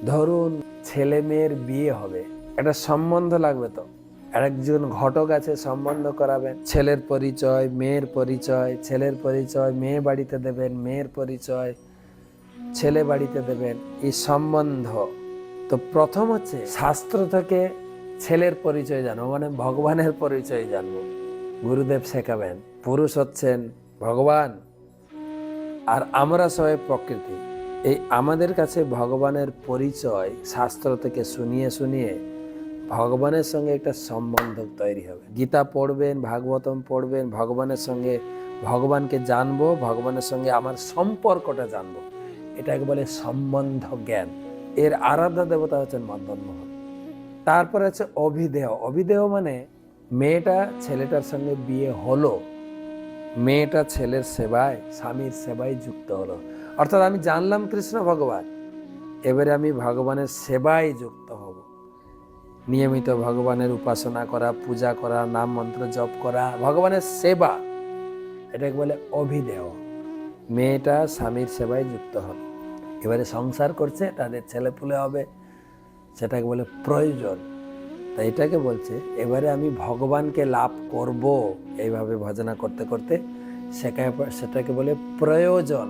ধরুন ছেলে মেয়ের বিয়ে হবে, একটা সম্বন্ধ লাগবে, তো একজন ঘটক আছে, সম্বন্ধ করাবেন, ছেলের পরিচয়, মেয়ের পরিচয়, ছেলের পরিচয় মেয়ে বাড়িতে দেবেন, মেয়ের পরিচয় ছেলে বাড়িতে দেবেন, এই সম্বন্ধ। তো প্রথম হচ্ছে শাস্ত্র থেকে ছেলের পরিচয় জানবো, মানে ভগবানের পরিচয় জানবো, গুরুদেব শেখাবেন। পুরুষ হচ্ছেন ভগবান আর আমরা সবাই প্রকৃতি। এই আমাদের কাছে ভগবানের পরিচয় শাস্ত্র থেকে শুনিয়ে শুনিয়ে ভগবানের সঙ্গে একটা সম্বন্ধ তৈরি হবে। গীতা পড়বেন, ভাগবতম পড়বেন, ভগবানের সঙ্গে ভগবানকে জানবো, ভগবানের সঙ্গে আমার সম্পর্কটা জানবো, এটাকে বলে সম্বন্ধ জ্ঞান। এর আরাধ্য দেবতা হচ্ছেন মদন মোহন। তারপরে হচ্ছে অভিদেহ। অভিদেহ মানে মেয়েটা ছেলেটার সঙ্গে বিয়ে হলো, মেয়েটা ছেলের সেবায়, স্বামীর সেবায় যুক্ত হলো, অর্থাৎ আমি জানলাম কৃষ্ণ ভগবান, এবারে আমি ভগবানের সেবায় যুক্ত হব। নিয়মিত ভগবানের উপাসনা করা, পূজা করা, নাম মন্ত্র জপ করা, ভগবানের সেবা, এটাকে বলে অভিদেহ। মেয়েটা স্বামীর সেবায় যুক্ত হল, এবারে সংসার করছে, তাদের ছেলেপুলে হবে, সেটাকে বলে প্রয়োজন। তাই এটাকে বলছে এবারে আমি ভগবানকে লাভ করব, এইভাবে ভজনা করতে করতে সেটাকে বলে প্রয়োজন।